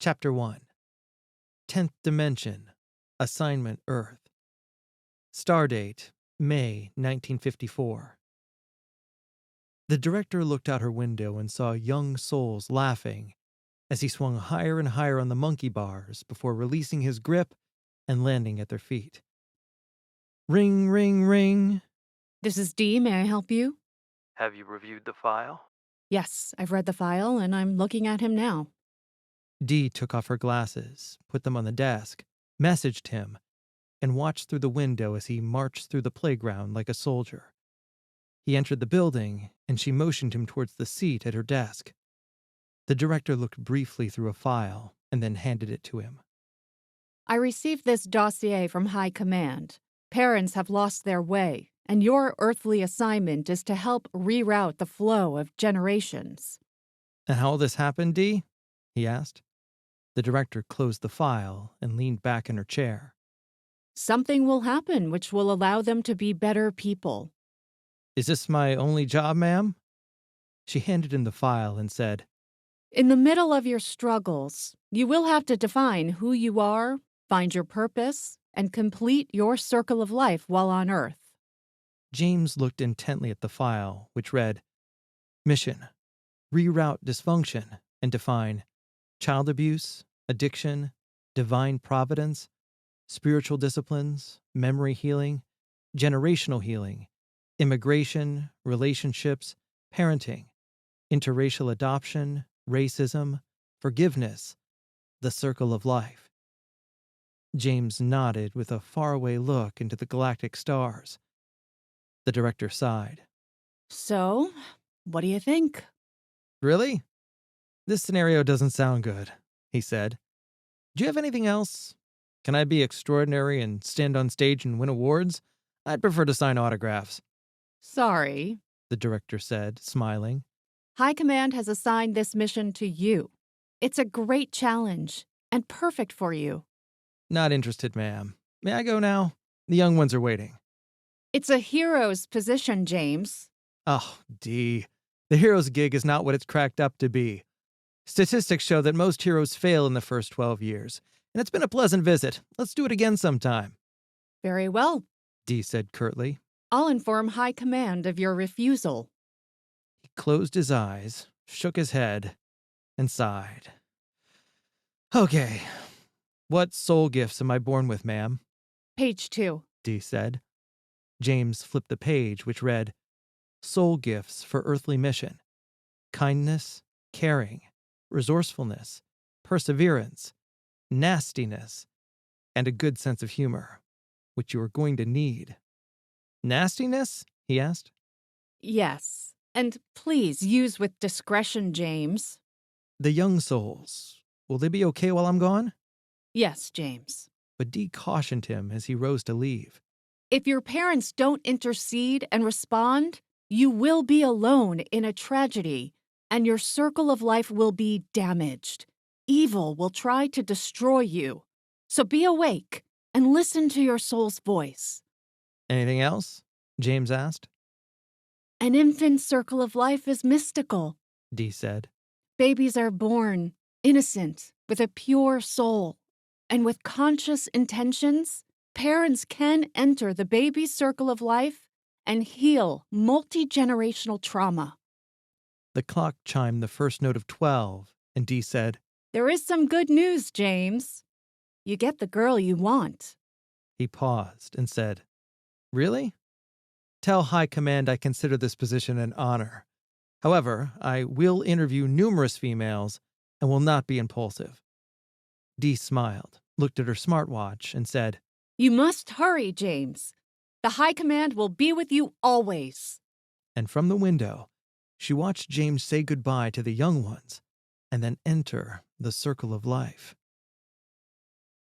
Chapter 1. 10th Dimension. Assignment Earth. Stardate, May 1954. The director looked out her window and saw young souls laughing as he swung higher and higher on the monkey bars before releasing his grip and landing at their feet. Ring, ring, ring. This is Dee. May I help you? Have you reviewed the file? Yes, I've read the file, and I'm looking at him now. Dee took off her glasses, put them on the desk, messaged him, and watched through the window as he marched through the playground like a soldier. He entered the building, and she motioned him towards the seat at her desk. The director looked briefly through a file and then handed it to him. I received this dossier from High Command. Parents have lost their way, and your earthly assignment is to help reroute the flow of generations. And how will this happen, Dee? He asked. The director closed the file and leaned back in her chair. Something will happen which will allow them to be better people. Is this my only job, ma'am? She handed him the file and said, In the middle of your struggles, you will have to define who you are, find your purpose, and complete your circle of life while on Earth. James looked intently at the file, which read, Mission, reroute dysfunction and define child abuse, addiction, divine providence, spiritual disciplines, memory healing, generational healing, immigration, relationships, parenting, interracial adoption, racism, forgiveness, the circle of life. James nodded with a faraway look into the galactic stars. The director sighed. So, what do you think? Really? This scenario doesn't sound good, he said. Do you have anything else? Can I be extraordinary and stand on stage and win awards? I'd prefer to sign autographs, Sorry. the director said, smiling. High Command has assigned this mission to you. It's a great challenge and perfect for you. Not interested, ma'am. May I go now? The young ones are waiting. It's a hero's position, James. Oh, Dee. The hero's gig is not what it's cracked up to be. Statistics show that most heroes fail in the first 12 years, and it's been a pleasant visit. Let's do it again sometime. Very well. Dee said curtly. I'll inform High Command of your refusal. He closed his eyes, shook his head, and sighed. Okay. What soul gifts am I born with, ma'am? Page 2. Dee said. James flipped the page, which read, Soul gifts for earthly mission. Kindness, caring, resourcefulness, perseverance, nastiness, and a good sense of humor, which you are going to need. Nastiness? He asked. Yes. And please use with discretion, James. The young souls, will they be okay while I'm gone? Yes, James. But Dee cautioned him as he rose to leave. If your parents don't intercede and respond, you will be alone in a tragedy, and your circle of life will be damaged. Evil will try to destroy you. So be awake and listen to your soul's voice. Anything else? James asked. An infant circle of life is mystical. Dee said. Babies are born innocent, with a pure soul. And with conscious intentions, parents can enter the baby's circle of life and heal multi-generational trauma. The clock chimed the first note of 12, and Dee said, There is some good news, James. You get the girl you want. He paused and said, Really? Tell High Command I consider this position an honor. However, I will interview numerous females and will not be impulsive. Dee smiled, looked at her smartwatch, and said, You must hurry, James. The High Command will be with you always. And from the window, she watched James say goodbye to the young ones and then enter the circle of life.